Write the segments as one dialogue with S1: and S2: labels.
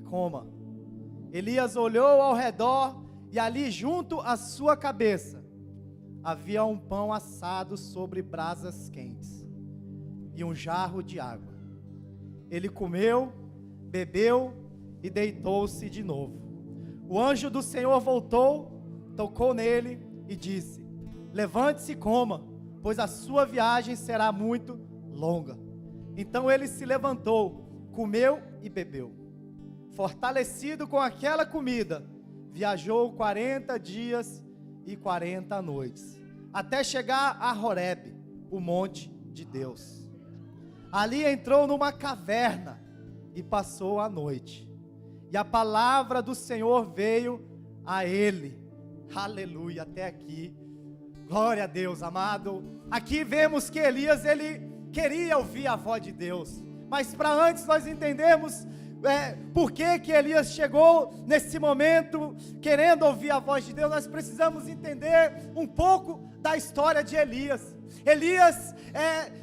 S1: coma. Elias olhou ao redor e ali junto à sua cabeça havia um pão assado sobre brasas quentes e um jarro de água. Ele comeu, bebeu e deitou-se de novo. O anjo do Senhor voltou, tocou nele e disse: levante-se e coma, pois a sua viagem será muito longa. Então ele se levantou, comeu e bebeu. Fortalecido com aquela comida, viajou 40 dias e 40 noites, até chegar a Horebe, o monte de Deus. Ali entrou numa caverna e passou a noite. E a palavra do Senhor veio a ele. Aleluia, até aqui. Glória a Deus, amado. Aqui vemos que Elias, ele queria ouvir a voz de Deus. Mas para antes nós entendermos por que Elias chegou nesse momento querendo ouvir a voz de Deus, nós precisamos entender um pouco da história de Elias. Elias,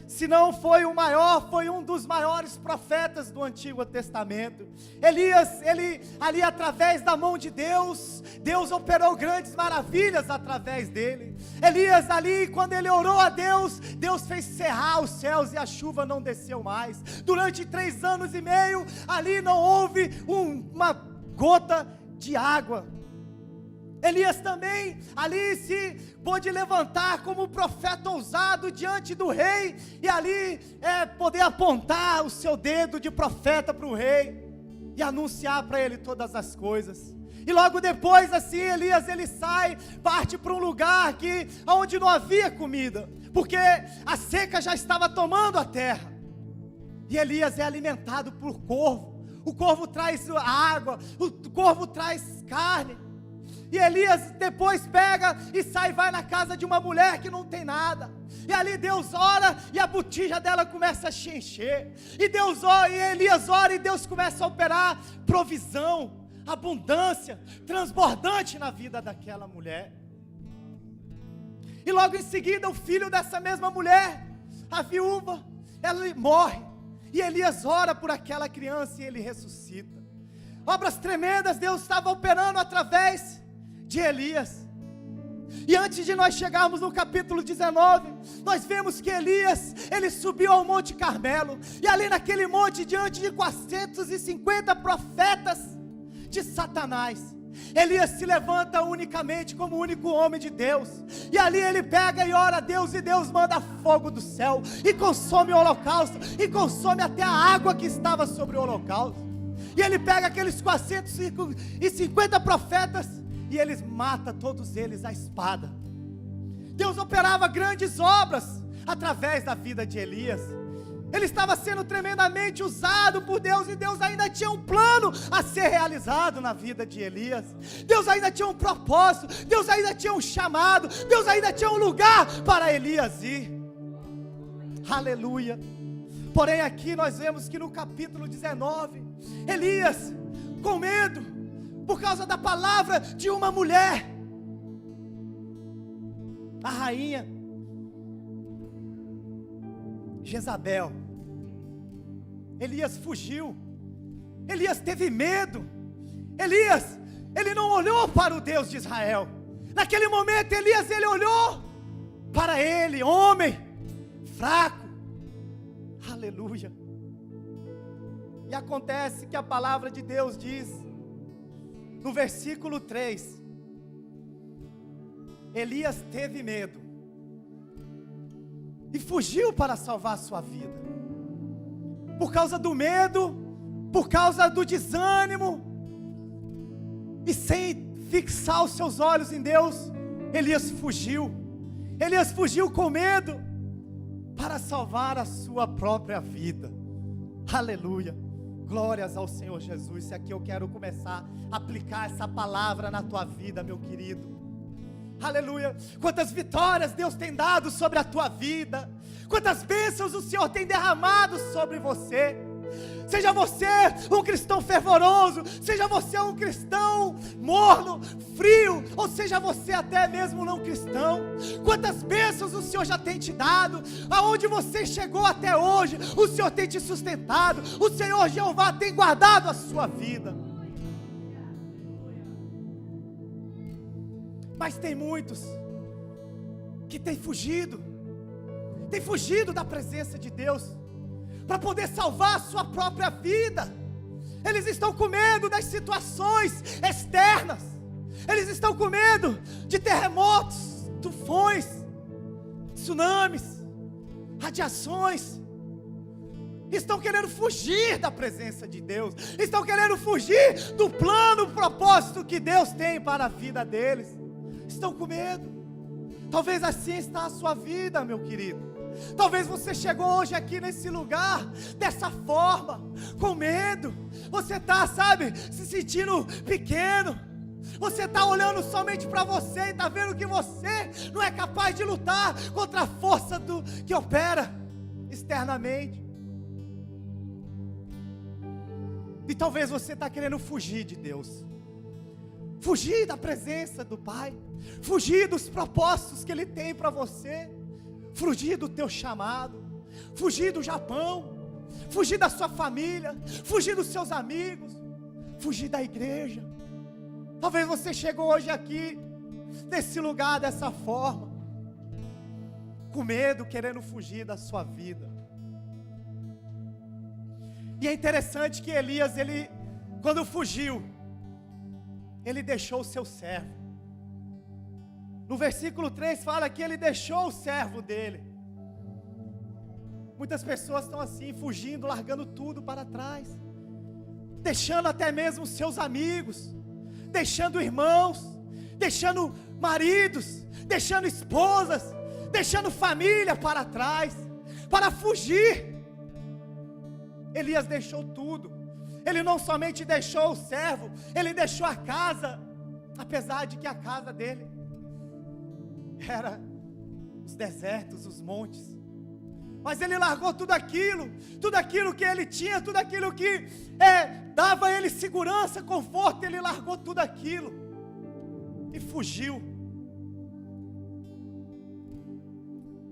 S1: se não foi o maior, foi um dos maiores profetas do Antigo Testamento. Elias, ele ali através da mão de Deus, Deus operou grandes maravilhas através dele. Elias ali, quando ele orou a Deus, Deus fez cerrar os céus e a chuva não desceu mais. Durante 3 anos e meio, ali não houve uma gota de água. Elias também ali se pôde levantar como profeta ousado diante do rei, e ali poder apontar o seu dedo de profeta para o rei, e anunciar para ele todas as coisas. E logo depois assim Elias ele sai, parte para um lugar onde não havia comida, porque a seca já estava tomando a terra, e Elias é alimentado por corvo. O corvo traz água, o corvo traz carne. E Elias depois pega e sai, vai na casa de uma mulher que não tem nada. E ali Deus ora e a botija dela começa a se encher. E Deus ora, e Elias ora e Deus começa a operar provisão, abundância, transbordante na vida daquela mulher. E logo em seguida o filho dessa mesma mulher, a viúva, ela morre. E Elias ora por aquela criança e ele ressuscita. Obras tremendas Deus estava operando através de Elias. E antes de nós chegarmos no capítulo 19, nós vemos que Elias, ele subiu ao Monte Carmelo, e ali naquele monte, diante de 450 profetas de Satanás, Elias se levanta unicamente como o único homem de Deus, e ali ele pega e ora a Deus, e Deus manda fogo do céu, e consome o holocausto, e consome até a água que estava sobre o holocausto. E ele pega aqueles 450 profetas, e eles mata todos eles à espada. Deus operava grandes obras através da vida de Elias. Ele estava sendo tremendamente usado por Deus, e Deus ainda tinha um plano a ser realizado na vida de Elias. Deus ainda tinha um propósito, Deus ainda tinha um chamado, Deus ainda tinha um lugar para Elias ir. Aleluia. Porém aqui nós vemos que no capítulo 19, Elias, com medo, por causa da palavra de uma mulher, a rainha Jezabel, Elias fugiu. Elias teve medo. Elias, ele não olhou para o Deus de Israel. Naquele momento Elias, ele olhou para ele, homem fraco. Aleluia. E acontece que a palavra de Deus diz no versículo 3, Elias teve medo e fugiu para salvar a sua vida. Por causa do medo, por causa do desânimo, e sem fixar os seus olhos em Deus, Elias fugiu. Elias fugiu com medo para salvar a sua própria vida. Aleluia. Glórias ao Senhor Jesus. E aqui eu quero começar a aplicar essa palavra na tua vida, meu querido. Aleluia. Quantas vitórias Deus tem dado sobre a tua vida, quantas bênçãos o Senhor tem derramado sobre você. Seja você um cristão fervoroso, seja você um cristão morno, frio, ou seja você até mesmo não cristão, quantas bênçãos o Senhor já tem te dado. Aonde você chegou até hoje, o Senhor tem te sustentado, o Senhor Jeová tem guardado a sua vida. Mas tem muitos que têm fugido da presença de Deus, para poder salvar a sua própria vida. Eles estão com medo das situações externas, eles estão com medo de terremotos, tufões, tsunamis, radiações. Estão querendo fugir da presença de Deus, estão querendo fugir do plano, propósito que Deus tem para a vida deles. Estão com medo. Talvez assim está a sua vida, meu querido. Talvez você chegou hoje aqui nesse lugar dessa forma, com medo. Você está, se sentindo pequeno. Você está olhando somente para você e está vendo que você não é capaz de lutar contra a força que opera externamente. E talvez você está querendo fugir de Deus, fugir da presença do Pai, fugir dos propósitos que Ele tem para você, fugir do teu chamado, fugir do Japão, fugir da sua família, fugir dos seus amigos, fugir da igreja. Talvez você chegou hoje aqui, nesse lugar dessa forma, com medo, querendo fugir da sua vida. E é interessante que Elias, quando fugiu, ele deixou o seu servo. No versículo 3 fala que ele deixou o servo dele. Muitas pessoas estão assim, fugindo, largando tudo para trás, deixando até mesmo seus amigos, deixando irmãos, deixando maridos, deixando esposas, deixando família para trás, para fugir. Elias deixou tudo. Ele não somente deixou o servo, ele deixou a casa, apesar de que a casa dele era os desertos, os montes. Mas ele largou tudo aquilo que ele tinha, tudo aquilo que dava a ele segurança, conforto. Ele largou tudo aquilo e fugiu.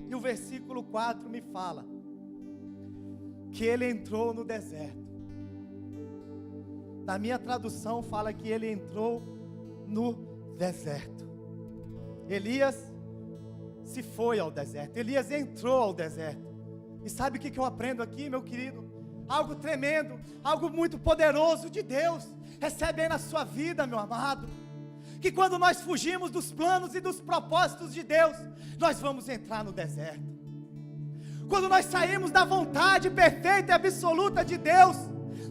S1: E o versículo 4 me fala que ele entrou no deserto. Na minha tradução fala que ele entrou no deserto. Elias se foi ao deserto, Elias entrou ao deserto. E sabe o que eu aprendo aqui, meu querido? Algo tremendo, algo muito poderoso de Deus. Recebe aí na sua vida, meu amado, que quando nós fugimos dos planos e dos propósitos de Deus, nós vamos entrar no deserto. Quando nós saímos da vontade perfeita e absoluta de Deus,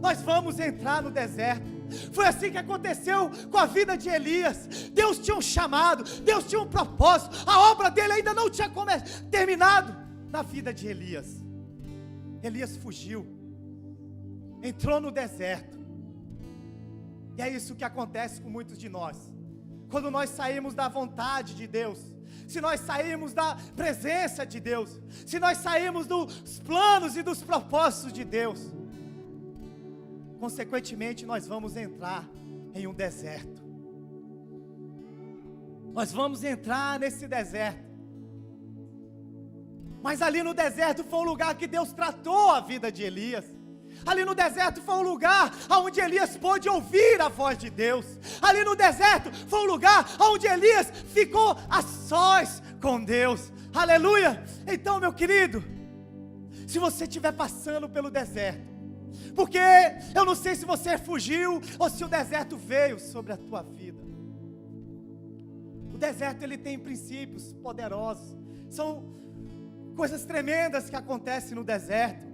S1: nós vamos entrar no deserto. Foi assim que aconteceu com a vida de Elias. Deus tinha um chamado, Deus tinha um propósito. A obra dele ainda não tinha terminado na vida de Elias. Elias fugiu, entrou no deserto. E é isso que acontece com muitos de nós. Quando nós saímos da vontade de Deus, se nós saímos da presença de Deus, se nós saímos dos planos e dos propósitos de Deus, consequentemente nós vamos entrar em um deserto. Nós vamos entrar nesse deserto. Mas ali no deserto foi um lugar que Deus tratou a vida de Elias. Ali no deserto foi um lugar onde Elias pôde ouvir a voz de Deus. Ali no deserto foi um lugar onde Elias ficou a sós com Deus. Aleluia! Então, meu querido, se você estiver passando pelo deserto, porque eu não sei se você fugiu ou se o deserto veio sobre a tua vida. O deserto, ele tem princípios poderosos. São coisas tremendas que acontecem no deserto.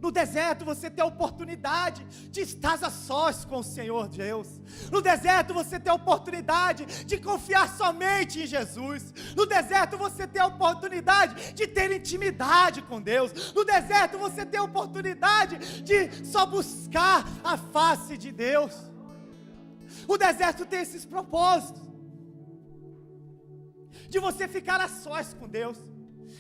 S1: No deserto você tem a oportunidade de estar a sós com o Senhor Deus. No deserto você tem a oportunidade de confiar somente em Jesus. No deserto você tem a oportunidade de ter intimidade com Deus. No deserto você tem a oportunidade de só buscar a face de Deus. O deserto tem esses propósitos, de você ficar a sós com Deus,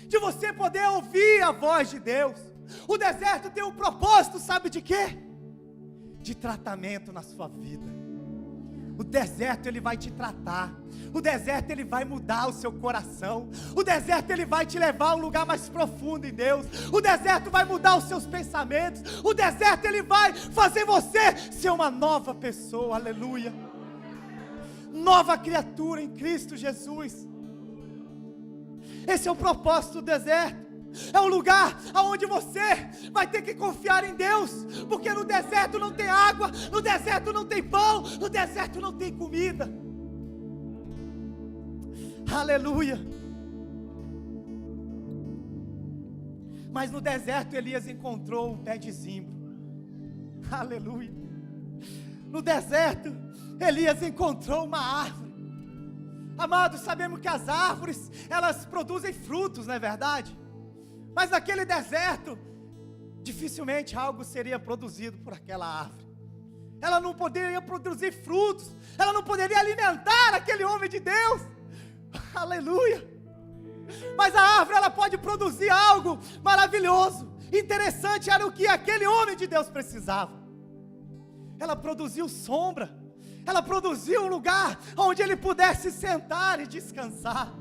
S1: de você poder ouvir a voz de Deus. O deserto tem um propósito, sabe de quê? De tratamento na sua vida. O deserto, ele vai te tratar. O deserto, ele vai mudar o seu coração. O deserto, ele vai te levar a um lugar mais profundo em Deus. O deserto vai mudar os seus pensamentos. O deserto, ele vai fazer você ser uma nova pessoa. Aleluia. nova criatura em Cristo Jesus. Esse é o propósito do deserto. É um lugar onde você vai ter que confiar em Deus, porque no deserto não tem água, no deserto não tem pão, no deserto não tem comida. Aleluia. Mas no deserto Elias encontrou um pé de zimbro. Aleluia. No deserto Elias encontrou uma árvore. Amados, sabemos que as árvores, elas produzem frutos, não é verdade? Mas naquele deserto, dificilmente algo seria produzido por aquela árvore. Ela não poderia produzir frutos, ela não poderia alimentar aquele homem de Deus. Aleluia. Mas a árvore, ela pode produzir algo maravilhoso. Interessante era o que aquele homem de Deus precisava. Ela produziu sombra. Ela produziu um lugar onde ele pudesse sentar e descansar.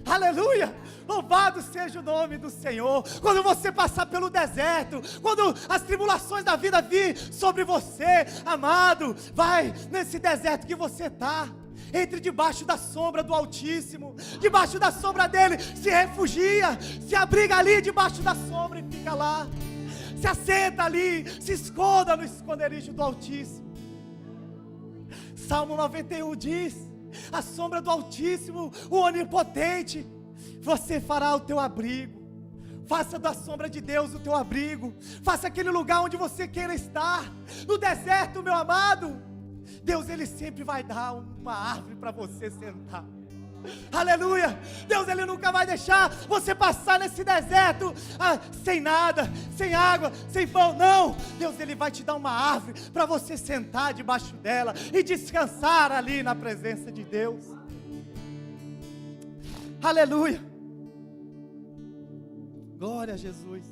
S1: Aleluia, louvado seja o nome do Senhor. Quando você passar pelo deserto, quando as tribulações da vida vir sobre você, amado, vai nesse deserto que você está, entre debaixo da sombra do Altíssimo, debaixo da sombra dele, se refugia, se abriga ali debaixo da sombra e fica lá, se assenta ali, se esconda no esconderijo do Altíssimo. Salmo 91 diz: a sombra do Altíssimo, o Onipotente, você fará o teu abrigo. Faça da sombra de Deus o teu abrigo. Faça aquele lugar onde você queira estar. No deserto, meu amado, Deus, Ele sempre vai dar uma árvore para você sentar. Aleluia. Deus, Ele nunca vai deixar você passar nesse deserto sem nada, sem água, sem pão, não. Deus, Ele vai te dar uma árvore para você sentar debaixo dela e descansar ali na presença de Deus. Aleluia. Glória a Jesus.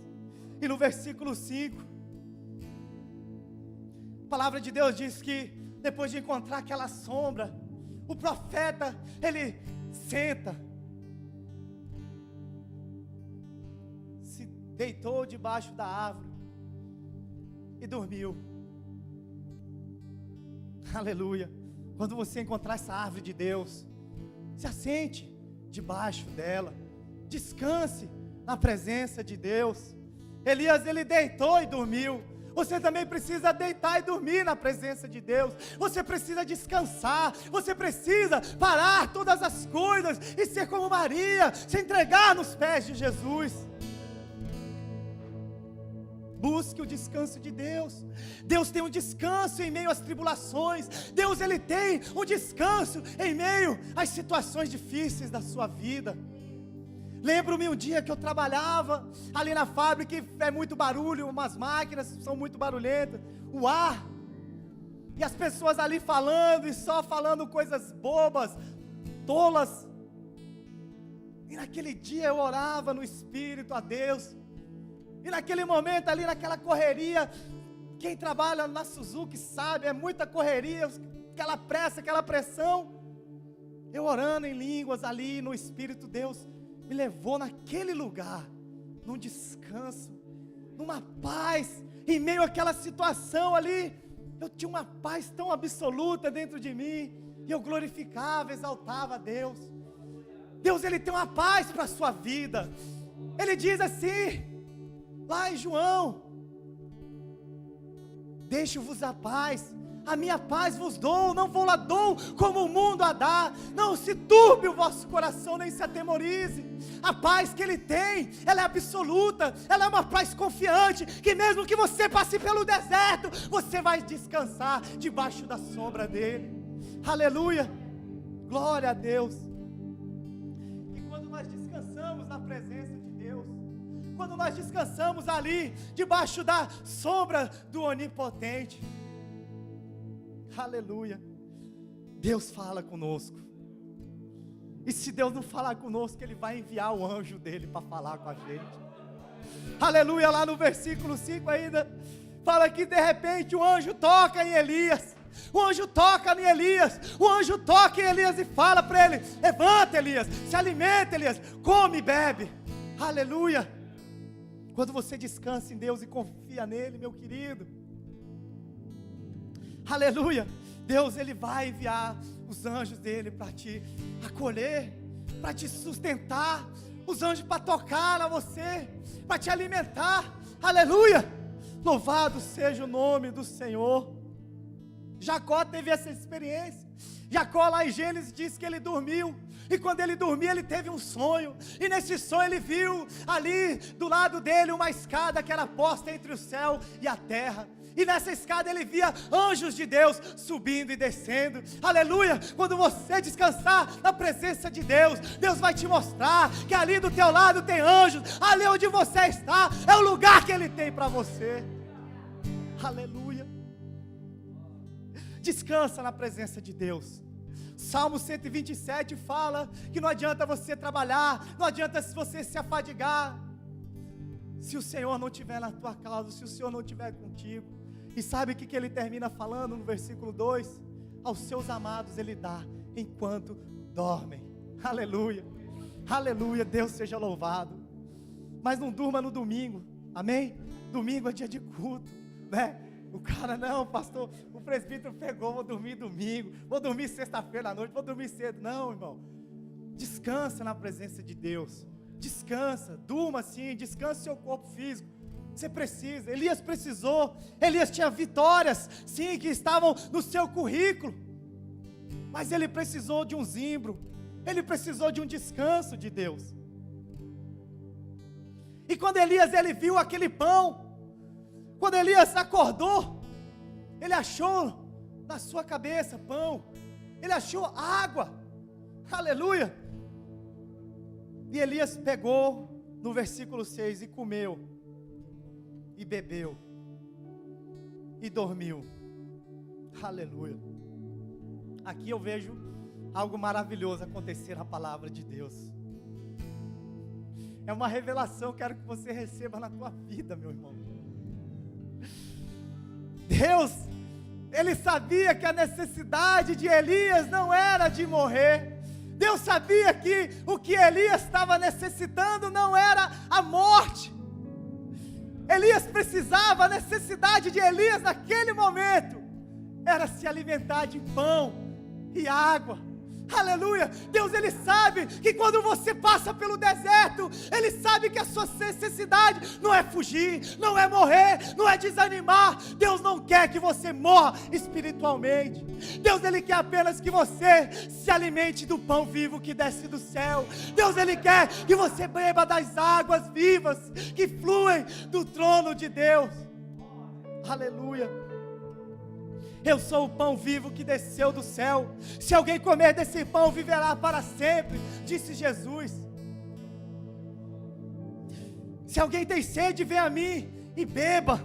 S1: E no versículo 5, a palavra de Deus diz que depois de encontrar aquela sombra, o profeta, ele senta, se deitou debaixo da árvore e dormiu. Aleluia. Quando você encontrar essa árvore de Deus, se assente debaixo dela, descanse na presença de Deus. Elias, ele deitou e dormiu. Você também precisa deitar e dormir na presença de Deus. Você precisa descansar. Você precisa parar todas as coisas e ser como Maria, se entregar nos pés de Jesus. Busque o descanso de Deus. Deus tem um descanso em meio às tribulações. Deus, Ele tem um descanso em meio às situações difíceis da sua vida. Lembro-me um dia que eu trabalhava ali na fábrica, e é muito barulho, umas máquinas são muito barulhentas, o ar, e as pessoas ali falando, e só falando coisas bobas, tolas. E naquele dia eu orava no Espírito a Deus, e naquele momento ali, naquela correria, quem trabalha na Suzuki sabe, é muita correria, aquela pressa, aquela pressão, eu orando em línguas ali no Espírito, Deus me levou naquele lugar, num descanso, numa paz, em meio àquela situação ali, eu tinha uma paz tão absoluta dentro de mim, e eu glorificava, exaltava a Deus. Deus, Ele tem uma paz para a sua vida. Ele diz assim, lá em João: deixo-vos a paz, a minha paz vos dou, não vou lá dou como o mundo a dá. Não se turbe o vosso coração, nem se atemorize. A paz que Ele tem, ela é absoluta, ela é uma paz confiante, que mesmo que você passe pelo deserto, você vai descansar debaixo da sombra dEle. Aleluia, glória a Deus. E quando nós descansamos na presença de Deus, quando nós descansamos ali, debaixo da sombra do Onipotente, aleluia, Deus fala conosco. E se Deus não falar conosco, Ele vai enviar o anjo dEle para falar com a gente. Aleluia, lá no versículo 5 ainda, fala que de repente o anjo toca em Elias. O anjo toca em Elias. O anjo toca em Elias e fala para ele: levanta, Elias, se alimenta, Elias, come e bebe. Aleluia. Quando você descansa em Deus e confia nele, meu querido, aleluia, Deus, Ele vai enviar os anjos dEle para te acolher, para te sustentar, os anjos para tocar a você, para te alimentar. Aleluia! Louvado seja o nome do Senhor. Jacó teve essa experiência. Jacó lá em Gênesis diz que ele dormiu, e quando ele dormia ele teve um sonho, e nesse sonho ele viu ali do lado dele uma escada que era posta entre o céu e a terra, e nessa escada ele via anjos de Deus subindo e descendo. Aleluia! Quando você descansar na presença de Deus, Deus vai te mostrar que ali do teu lado tem anjos, ali onde você está é o lugar que Ele tem para você. Aleluia! Descansa na presença de Deus. Salmo 127 fala que não adianta você trabalhar, não adianta você se afadigar, se o Senhor não estiver na tua causa, se o Senhor não estiver contigo. E sabe o que Ele termina falando no versículo 2? Aos seus amados Ele dá enquanto dormem. Aleluia, aleluia, Deus seja louvado. Mas não durma no domingo, amém? Domingo é dia de culto, né? O cara, não, pastor, o presbítero pegou, vou dormir domingo, vou dormir sexta-feira à noite, vou dormir cedo. Não, irmão, descansa na presença de Deus, descansa, durma sim, descansa seu corpo físico. Você precisa. Elias precisou. Elias tinha vitórias, sim, que estavam no seu currículo, mas ele precisou de um zimbro, ele precisou de um descanso de Deus. E quando Elias ele viu aquele pão, quando Elias acordou, ele achou na sua cabeça pão, ele achou água, aleluia. E Elias pegou no versículo 6 e comeu, e bebeu, e dormiu, aleluia. Aqui eu vejo algo maravilhoso acontecer na palavra de Deus. É uma revelação, quero que você receba na tua vida, meu irmão. Deus, Ele sabia que a necessidade de Elias não era de morrer. Deus sabia que o que Elias estava necessitando não era a morte. Elias precisava, a necessidade de Elias naquele momento era se alimentar de pão e água. Aleluia. Deus ele sabe que quando você passa pelo deserto, Ele sabe que a sua necessidade não é fugir, não é morrer, não é desanimar. Deus não quer que você morra espiritualmente. Deus ele quer apenas que você se alimente do pão vivo que desce do céu. Deus ele quer que você beba das águas vivas que fluem do trono de Deus. Aleluia. Eu sou o pão vivo que desceu do céu. Se alguém comer desse pão, viverá para sempre, disse Jesus. Se alguém tem sede, vem a mim e beba.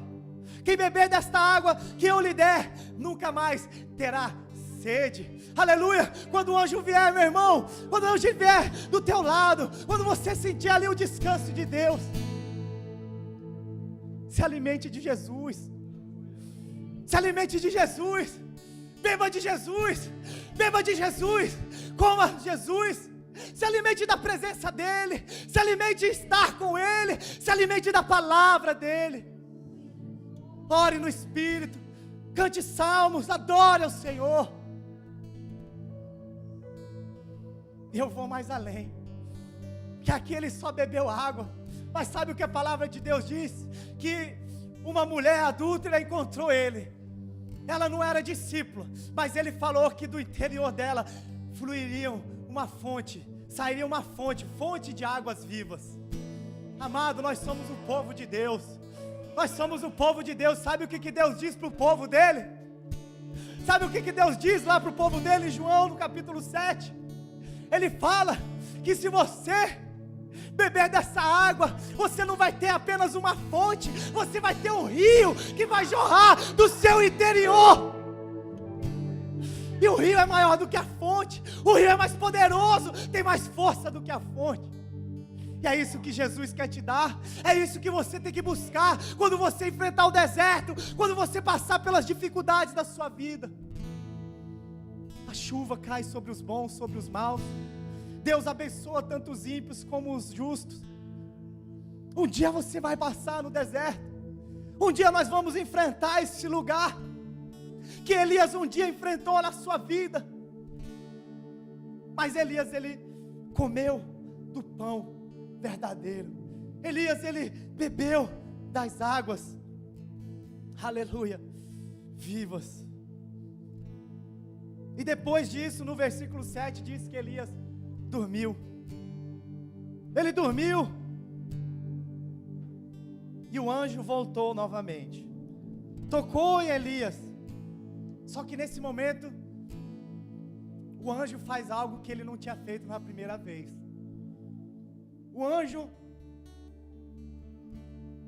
S1: Quem beber desta água que eu lhe der, nunca mais terá sede. Aleluia. Quando o anjo vier, meu irmão, quando o anjo vier do teu lado, quando você sentir ali o descanso de Deus, se alimente de Jesus. Se alimente de Jesus, beba de Jesus, beba de Jesus, coma Jesus, se alimente da presença dEle, se alimente de estar com Ele, se alimente da palavra dEle. Ore no Espírito, cante salmos, adore ao Senhor. E eu vou mais além, que aqui ele só bebeu água, mas sabe o que a palavra de Deus diz? Que uma mulher adúltera encontrou ele. Ela não era discípula, mas ele falou que do interior dela fluiriam uma fonte, sairia uma fonte de águas vivas. Amado, nós somos o povo de Deus. Nós somos o povo de Deus. Sabe o que Deus diz para o povo dele? Sabe o que Deus diz lá para o povo dele em João no capítulo 7? Ele fala que se você beber dessa água, você não vai ter apenas uma fonte, você vai ter um rio que vai jorrar do seu interior. E o rio é maior do que a fonte, o rio é mais poderoso, tem mais força do que a fonte. E é isso que Jesus quer te dar, é isso que você tem que buscar quando você enfrentar o deserto, quando você passar pelas dificuldades da sua vida. A chuva cai sobre os bons, sobre os maus. Deus abençoa tanto os ímpios como os justos. Um dia você vai passar no deserto. Um dia nós vamos enfrentar esse lugar. que Elias um dia enfrentou na sua vida. Mas Elias, ele comeu do pão verdadeiro. Elias, ele bebeu das águas, aleluia, vivas. E depois disso, no versículo 7, diz que Elias dormiu. Ele dormiu. E o anjo voltou novamente. Tocou em Elias. Só que nesse momento, o anjo faz algo que ele não tinha feito na primeira vez. O anjo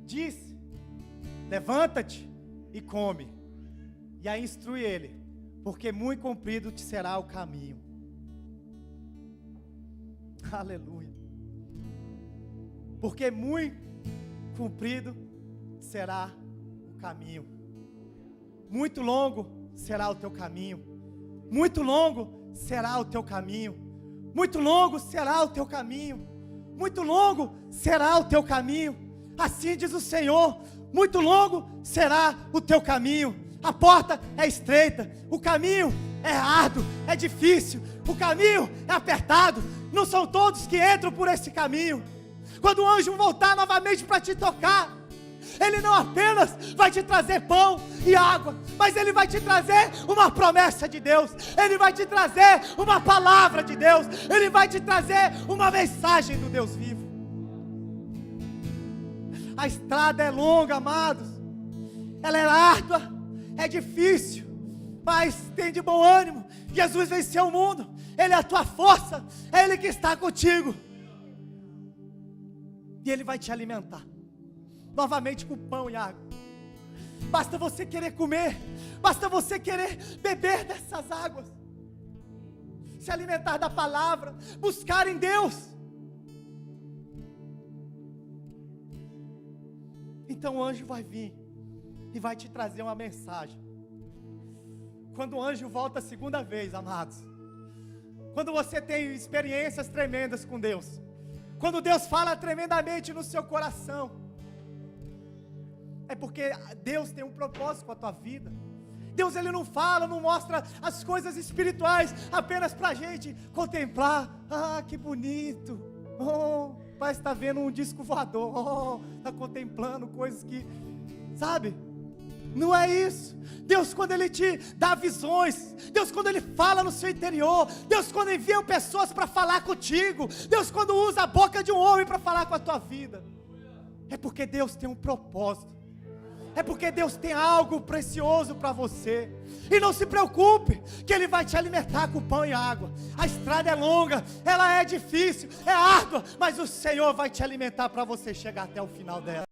S1: disse: levanta-te e come. E aí instrui ele: porque muito comprido te será o caminho. Aleluia. Porque muito comprido será o caminho. Muito longo será o teu caminho. Muito longo será o teu caminho. Muito longo será o teu caminho. Muito longo será o teu caminho. Assim diz o Senhor: muito longo será o teu caminho. A porta é estreita, o caminho é árduo, é difícil, o caminho é apertado. Não são todos que entram por esse caminho. Quando o anjo voltar novamente para te tocar, ele não apenas vai te trazer pão e água, mas ele vai te trazer uma promessa de Deus. Ele vai te trazer uma palavra de Deus. Ele vai te trazer uma mensagem do Deus vivo. A estrada é longa, amados. Ela é árdua, é difícil, mas tem de bom ânimo. Jesus venceu o mundo. Ele é a tua força. É Ele que está contigo. E Ele vai te alimentar novamente com pão e água. Basta você querer comer. Basta você querer beber dessas águas. Se alimentar da palavra. Buscar em Deus. Então o anjo vai vir e vai te trazer uma mensagem. Quando o anjo volta a segunda vez, amados, quando você tem experiências tremendas com Deus, quando Deus fala tremendamente no seu coração, é porque Deus tem um propósito com a tua vida. Deus, Ele não fala, não mostra as coisas espirituais apenas para a gente contemplar. Ah, que bonito. Oh, parece que está vendo um disco voador. Oh, está contemplando coisas que, sabe? Não é isso. Deus, quando Ele te dá visões, Deus, quando Ele fala no seu interior, Deus, quando envia pessoas para falar contigo, Deus, quando usa a boca de um homem para falar com a tua vida, é porque Deus tem um propósito. É porque Deus tem algo precioso para você. E não se preocupe, que Ele vai te alimentar com pão e água. A estrada é longa, ela é difícil, é árdua, mas o Senhor vai te alimentar para você chegar até o final dela.